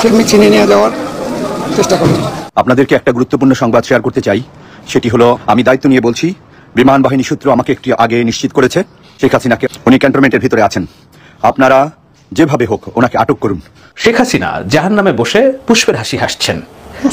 সেমনি ছিনিয়ে নিয়ে যাওয়ার চেষ্টা করছে। আপনাদেরকে একটা গুরুত্বপূর্ণ সংবাদ শেয়ার করতে চাই। সেটি হলো, আমি দায়িত্ব নিয়ে বলছি, বিমান বাহিনী সূত্র আমাকে একটু আগে নিশ্চিত করেছে শেখ হাসিনাকে উনি ক্যান্টনমেন্টের ভিতরে আছেন। আপনারা যেভাবে হোক ওনাকে আটক করুন। শেখ হাসিনা জাহান্নামে বসে পুষ্পের হাসি হাসছেন।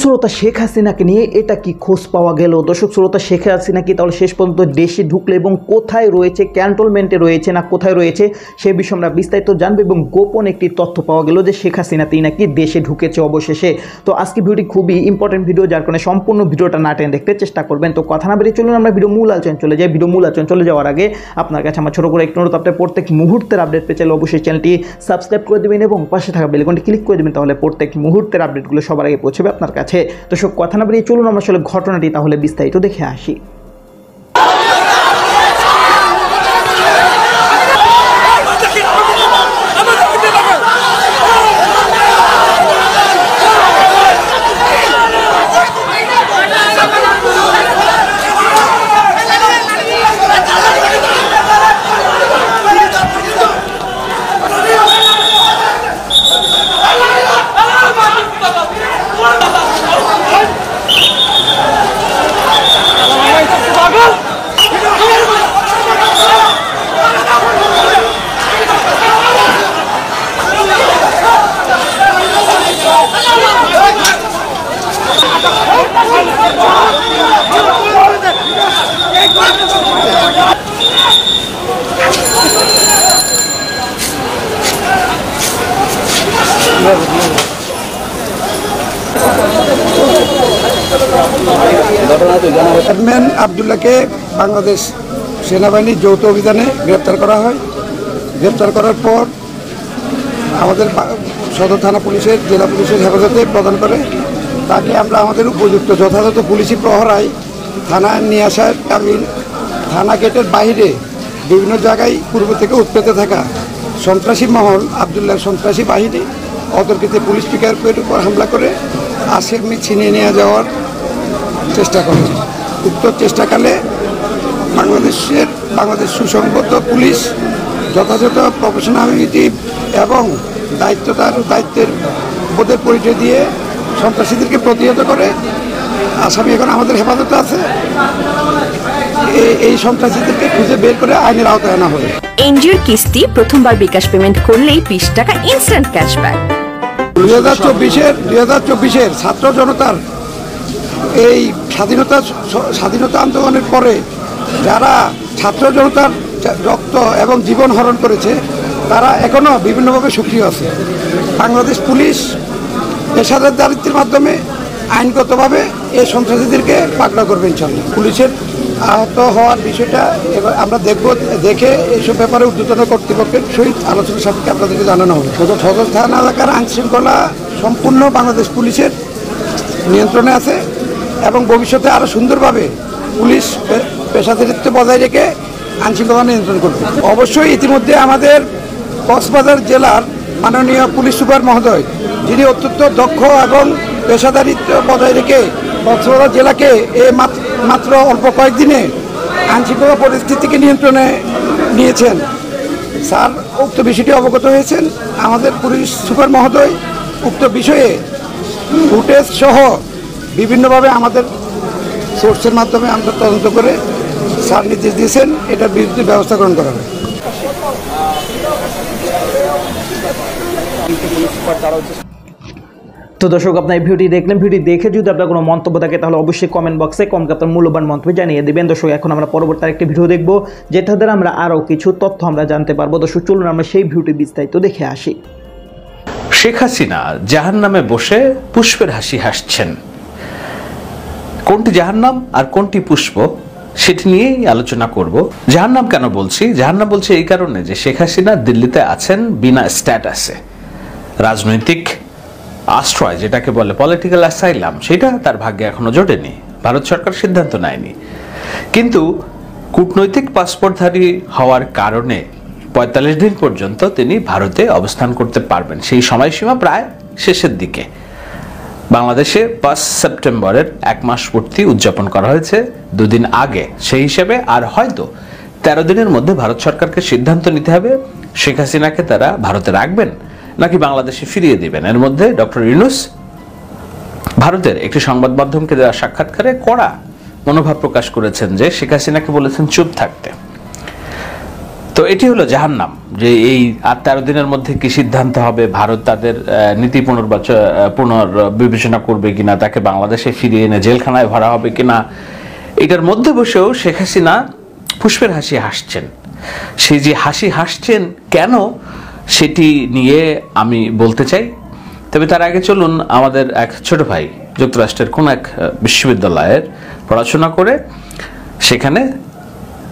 শ্রোতা, শেখ হাসিনাকে নিয়ে এটা কি খোঁজ পাওয়া গেল? দর্শক শ্রোতা, শেখ হাসিনা কি তাহলে শেষ পর্যন্ত দেশে ঢুকলে এবং কোথায় রয়েছে, ক্যান্টনমেন্টে রয়েছে না কোথায় রয়েছে, সে বিষয়ে আমরা বিস্তারিত জানবো। এবং গোপন একটি তথ্য পাওয়া গেল যে শেখ হাসিনাতেই নাকি দেশে ঢুকেছে অবশেষে। তো আজকে ভিডিওটি খুবই ইম্পর্টেন্ট ভিডিও, যার কারণে সম্পূর্ণ ভিডিওটা না টেনে দেখতে চেষ্টা করবেন। তো কথা না বেরিয়ে চলুন আমরা ভিডিও মূল আলোচনা চলে যাই। ভিডিও মূল আলোচনা চলে যাওয়ার আগে আপনার কাছে আমার ছোট করে একটু অনুরোধ, আপনি প্রত্যেক মুহূর্তের আপডেট পেয়ে চাইলে অবশ্যই চ্যানেলটি সাবস্ক্রাইব করে দেবেন এবং পাশে থাকা বেল আইকনটি ক্লিক করে দেবেন, তাহলে প্রত্যেক মুহূর্তের আপডেটগুলো সবার আগে পৌঁছবে আপনার কাছে। তো সব কথা না বেরিয়ে চলুন আমরা আসলে ঘটনাটি তাহলে বিস্তারিত দেখে আসি। অ্যাডম্যান আবদুল্লাহকে বাংলাদেশ সেনাবাহিনীর যৌথ অভিযানে গ্রেপ্তার করা হয়। গ্রেপ্তার করার পর আমাদের সদর থানা পুলিশের, জেলা পুলিশের হেফাজতে প্রদান করে তাকে আমরা আমাদের উপযুক্ত যথাযথ পুলিশি প্রহরায় থানায় নিয়ে আসার কাবিল থানা গেটের বাইরে বিভিন্ন জায়গায় পূর্ব থেকে উৎপেতে থাকা সন্ত্রাসী মহল, আবদুল্লাহর সন্ত্রাসী বাহিনী অতর্কিতে পুলিশ পিকেটের উপর হামলা করে আসামি ছিনিয়ে নিয়ে যাওয়ার চেষ্টা করে। উক্ত চেষ্টাকালে বাংলাদেশ সুসংগত পুলিশ যথাযথ প্রফেশনালিটি এবং দায়িত্বের বোধের পরিচয় দিয়ে সন্ত্রাসীদেরকে প্রতিহত করে আসামি এখন আমাদের হেফাজতে আছে। এই সন্ত্রাসীদেরকে খুঁজে বের করে আইনের আওতায় আনা হবে। এনজিওর কিস্তি প্রথমবার বিকাশ পেমেন্ট করলেই 20 টাকা ইনস্ট্যান্ট ক্যাশব্যাক। 2024-এর ছাত্র জনতার এই স্বাধীনতা আন্দোলনের পরে যারা ছাত্র জনতার রক্ত এবং জীবন হরণ করেছে তারা এখনও বিভিন্নভাবে সক্রিয় আছে। বাংলাদেশ পুলিশ পেশাদার দায়িত্বের মাধ্যমে আইনগতভাবে এই সন্ত্রাসীদেরকে পাকড়াও করবে ইনশাআল্লাহ। পুলিশের আহত হওয়ার বিষয়টা এবার আমরা দেখে এইসব ব্যাপারে ঊর্ধ্বতন কর্তৃপক্ষের সহিত আলোচনা সাপেক্ষে আপনাদেরকে জানানো হবে। সদর থানা এলাকার আইনশৃঙ্খলা সম্পূর্ণ বাংলাদেশ পুলিশের নিয়ন্ত্রণে আছে এবং ভবিষ্যতে আরও সুন্দরভাবে পুলিশ পেশাদারিত্ব বজায় রেখে আইনশৃঙ্খলা নিয়ন্ত্রণ করবে। অবশ্যই ইতিমধ্যে আমাদের কক্সবাজার জেলার মাননীয় পুলিশ সুপার মহোদয়, যিনি অত্যন্ত দক্ষ এবং পেশাদারিত্ব বজায় রেখে কক্সবাজার জেলাকে মাত্র অল্প কয়েকদিনে আইনশৃঙ্খলা পরিস্থিতিকে নিয়ন্ত্রণে নিয়েছেন, স্যার উক্ত বিষয়টি অবগত হয়েছেন। আমাদের পুলিশ সুপার মহোদয় উক্ত বিষয়ে ফুটেজ সহ বিভিন্নভাবে আমাদের সোর্সের মাধ্যমে আমরা তদন্ত করে স্যার নির্দেশ দিয়েছেন এটার বিরুদ্ধে ব্যবস্থা গ্রহণ করা হবে। তো দর্শক, আপনার এই ভিডিওটি দেখলেন। ভিডিও দেখে যদি আপনার কোনো মন্তব্য থাকে তাহলে অবশ্যই কমেন্ট বক্সে আপনার মূল্যবান মন্তব্য জানিয়ে দেবেন। দর্শক, এখন আমরা পরবর্তী আরেকটি ভিডিও দেখবো, যেটা দ্বারা আমরা আরও কিছু তথ্য আমরা জানতে পারবো। দর্শক, চলুন আমরা সেই ভিডিওটি বিস্তারিত দেখে আসি। শেখ হাসিনা জাহান্নামে বসে পুষ্পের হাসি হাসছেন। কোনটি জাহান্নাম আর কোনটি পুষ্প সেটি নিয়েই আলোচনা করব। জাহান্নাম কেন বলছি? জাহান্নাম বলছি এই কারণে যে শেখ হাসিনা দিল্লিতে আছেন বিনা স্ট্যাটাসে, রাজনৈতিক আশ্রয় যেটাকে বলে পলিটিক্যাল অ্যাসাইলাম, সেটা তার ভাগ্যে এখনো জোটেনি, ভারত সরকার সিদ্ধান্ত নেয়নি। কিন্তু কূটনৈতিক পাসপোর্টধারী হওয়ার কারণে 45 দিন পর্যন্ত তিনি ভারতে অবস্থান করতে পারবেন। সেই সময়সীমা প্রায় শেষের দিকে। বাংলাদেশে 5 সেপ্টেম্বরের 1 মাস পূর্তি উদযাপন করা হয়েছে 2 দিন আগে। সেই হিসেবে আর হয়তো 13 দিনের মধ্যে ভারত সরকারকে সিদ্ধান্ত নিতে হবে শেখ হাসিনাকে তারা ভারতে রাখবেন নাকি বাংলাদেশে ফিরিয়ে দিবেন। এর মধ্যে ডক্টর ইউনূস ভারতের একটি সংবাদ মাধ্যমকে দেওয়া সাক্ষাৎকারে কড়া মনোভাব প্রকাশ করেছেন, যে শেখ হাসিনাকে বলেছেন চুপ থাকতে। তো এটি হলো জাহান্নাম, যে এই 13 দিনের মধ্যে কি সিদ্ধান্ত হবে, ভারত তাদের নীতি পুনর্বিবেচনা করবে কিনা, তাকে বাংলাদেশে ফিরিয়ে এনে জেলখানায় ভরা হবে কিনা। এটার মধ্যে বসেও শেখ হাসিনা পুষ্পের হাসি হাসছেন। সেই যে হাসি হাসছেন কেন, সেটি নিয়ে আমি বলতে চাই। তবে তার আগে চলুন, আমাদের এক ছোট ভাই যুক্তরাষ্ট্রের কোন এক বিশ্ববিদ্যালয়ের পড়াশোনা করে সেখানে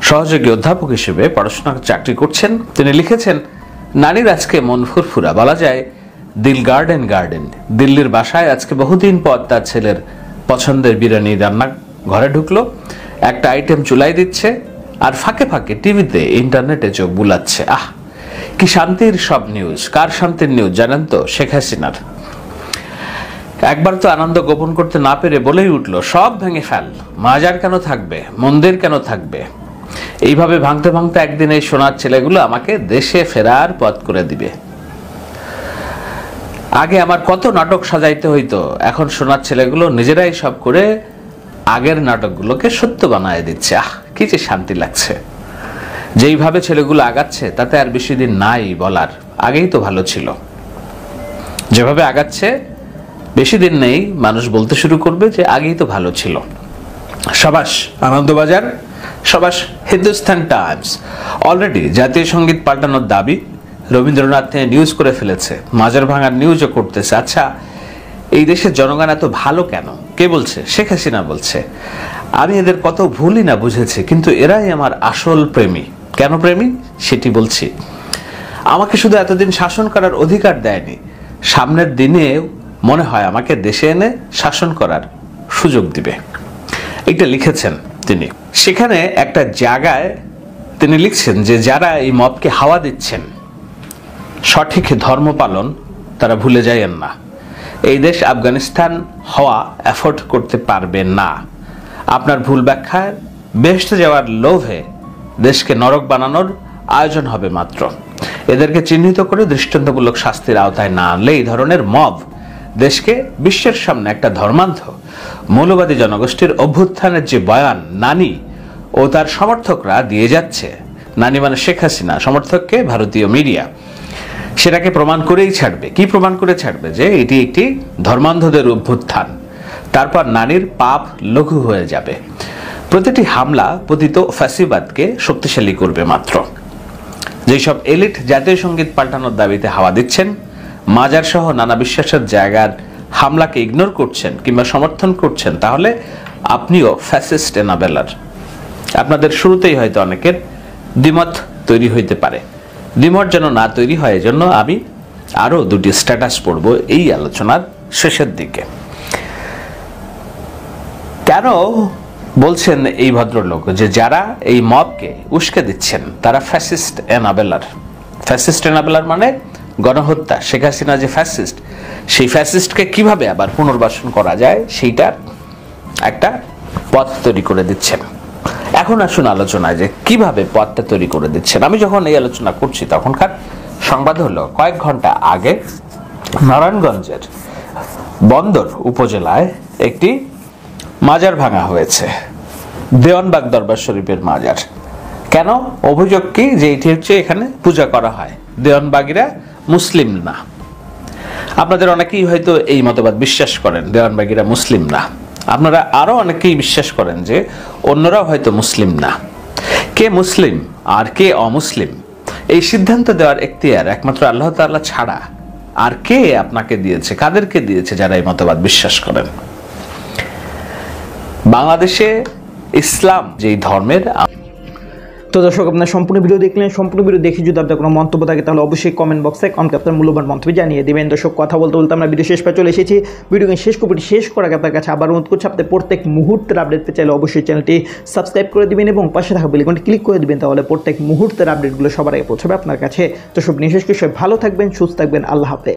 সহযোগী অধ্যাপক হিসেবে পড়াশোনা চাকরি করছেন, তিনি লিখেছেন, নারীর আজকে মন ফুরফুরা, বলা যায় দিল গার্ডেন গার্ডেন। দিল্লির বাসায় আজকে বহুদিন পর তার ছেলের পছন্দের বিরিয়ানি রান্না ঘরে ঢুকলো, একটা আইটেম চুলাই দিচ্ছে, আর ফাঁকে ফাঁকে টিভিতে ইন্টারনেটে চোখ বুলাচ্ছে। আহ, কি শান্তির সব নিউজ। কার শান্তির নিউজ জানেন তো? শেখ হাসিনার। একবার তো আনন্দ গোপন করতে না পেরে বলেই উঠলো, সব ভেঙে ফেল, মাজার কেন থাকবে, মন্দির কেন থাকবে। এইভাবে ভাঙতে ভাঙতে একদিন এই সোনার ছেলেগুলো আমাকে দেশে ফেরার পথ করে দিবে। আগে আমার কত নাটক সাজাইতে হইতো, এখন সোনার ছেলেগুলো নিজেরাই সব করে আগের নাটকগুলোকে সত্য বানায় দিচ্ছে। আহ, কি যে শান্তি লাগছে। যেইভাবে ছেলেগুলো আগাচ্ছে তাতে আর বেশি দিন নাই বলার, আগেই তো ভালো ছিল। যেভাবে আগাচ্ছে বেশি দিন নেই, মানুষ বলতে শুরু করবে যে আগেই তো ভালো ছিল। সাবাস আনন্দবাজার, সাবাস হিন্দুস্তান টাইমস। অলরেডি জাতীয় সঙ্গীত পাল্টানোর দাবি রবীন্দ্রনাথ নিউজ করে ফেলেছে, মাজার ভাঙার নিউজও করতেছে। আচ্ছা, এই দেশের জনগণ এত ভালো কেন? কে বলছে? শেখ হাসিনা বলছে। আমি এদের কত ভুলই না বুঝেছি, কিন্তু এরাই আমার আসল প্রেমী। কেন প্রেমী সেটি বলছি। আমাকে শুধু এতদিন শাসন করার অধিকার দেয়নি, সামনের দিনে মনে হয় আমাকে দেশে এনে শাসন করার সুযোগ দিবে। এটা লিখেছেন তিনি। সেখানে একটা জায়গায় তিনি লিখছেন যে যারা এই মবকে হাওয়া দিচ্ছেন, সঠিক ধর্ম পালন তারা ভুলে যায়েন না। এই দেশ আফগানিস্তান হওয়া অ্যাফোর্ড করতে পারবে না। আপনার ভুল ব্যাখ্যায় বেহেশতে যাওয়ার লোভে দেশকে নরক বানানোর আয়োজন হবে মাত্র। এদেরকে চিহ্নিত করে দৃষ্টান্তমূলক শাস্তির আওতায় না আনলে এই ধরনের মব দেশকে বিশ্বের সামনে একটা ধর্মান্ধ মৌলবাদী জনগোষ্ঠীর অভ্যুত্থানের যে বয়ান নানি ও তার সমর্থকরা দিয়ে যাচ্ছে, নানি মানে শেখ হাসিনা, সমর্থককে ভারতীয় মিডিয়া, সেটাকে প্রমাণ করেই ছাড়বে। কি প্রমাণ করে ছাড়বে? যে এটি একটি ধর্মান্ধদের অভ্যুত্থান। তারপর নানির পাপ লঘু হয়ে যাবে। প্রতিটি হামলা পতিত ফ্যাসিবাদকে শক্তিশালী করবে মাত্র। যেসব এলিট জাতীয় সঙ্গীত পাল্টানোর দাবিতে হাওয়া দিচ্ছেন, মাজার সহ নানা বিশ্বাসের জায়গার হামলাকে ইগনোর করছেন কিংবা সমর্থন করছেন, তাহলে আপনিও ফ্যাসিস্ট এনাবেলার। আপনাদের শুরুতেই হয়তো অনেকের দ্বিমত তৈরি হইতে পারে। দ্বিমত যেন না তৈরি হয়, এজন্য আমি আরো দুটি স্ট্যাটাস পড়ব এই আলোচনার শেষের দিকে। কেন বলছেন এই ভদ্রলোক যে যারা এই মবকে উস্কে দিচ্ছেন তারা ফ্যাসিস্ট এনাবেলার? ফ্যাসিস্ট এনাবেলার মানে গণহত্যা। শেখ হাসিনা যে ফ্যাসিস্ট, সেই ফ্যাসিস্টকে কিভাবে আবার পুনর্বাসন করা যায় সেইটার একটা পথ তৈরি করে দিচ্ছেন। এখন আসুন আলোচনায় যে কিভাবে পথটা তৈরি করে দিচ্ছেন। আমি যখন এই আলোচনা করছি তখনকার সংবাদ হলো, কয়েক ঘন্টা আগে নারায়ণগঞ্জের বন্দর উপজেলায় একটি মাজার ভাঙা হয়েছে, দেওয়ানবাগ দরবার শরীফের মাজার। কেন? অভিযোগ কি? যে এটি হচ্ছে এখানে পূজা করা হয়, দেওয়ানবাগীরা মুসলিম না। আপনাদের অনেকেই হয়তো এই মতবাদ বিশ্বাস করেন, দেওয়ানবাগীরা মুসলিম না। আপনারা আরো অনেকেই বিশ্বাস করেন যে অন্যরাও হয়তো মুসলিম না। কে মুসলিম আর কে অমুসলিম এই সিদ্ধান্ত দেওয়ার এখতিয়ার একমাত্র আল্লাহ তাআলা ছাড়া আর কে আপনাকে দিয়েছে? কাদেরকে দিয়েছে যারা এই মতবাদ বিশ্বাস করেন? বাংলাদেশে ইসলাম যেই ধর্মের। তো দর্শক, আপনার সম্পূর্ণ ভিডিও দেখলেন। সম্পূর্ণ ভিডিও দেখে যদি আপনার কোনো মন্তব্য থাকে তাহলে অবশ্যই কমেন্ট বক্সে কমেন্ট আপনার মূল্যবান মন্তব্য জানিয়ে দেবেন। দর্শক, কথা বলতে বলতে আমরা ভিডিও শেষ পেয়ে চলে এসেছি। ভিডিওকে শেষ করার আপনার কাছে আবার অনুরোধ করছি, আপনি প্রত্যেক মুহূর্তের আপডেট পেতে চাইলে অবশ্যই চ্যানেলটি সাবস্ক্রাইব করে দিবেন এবং পাশে থাকা বেল আইকনটি ক্লিক করে দিবেন, তাহলে প্রত্যেক মুহূর্তের আপডেটগুলো সবার আগে পৌঁছাবে আপনার কাছে। তো সব নিঃশেষ করে ভালো থাকবেন, সুস্থ থাকবেন। আল্লাহ হাফেজ।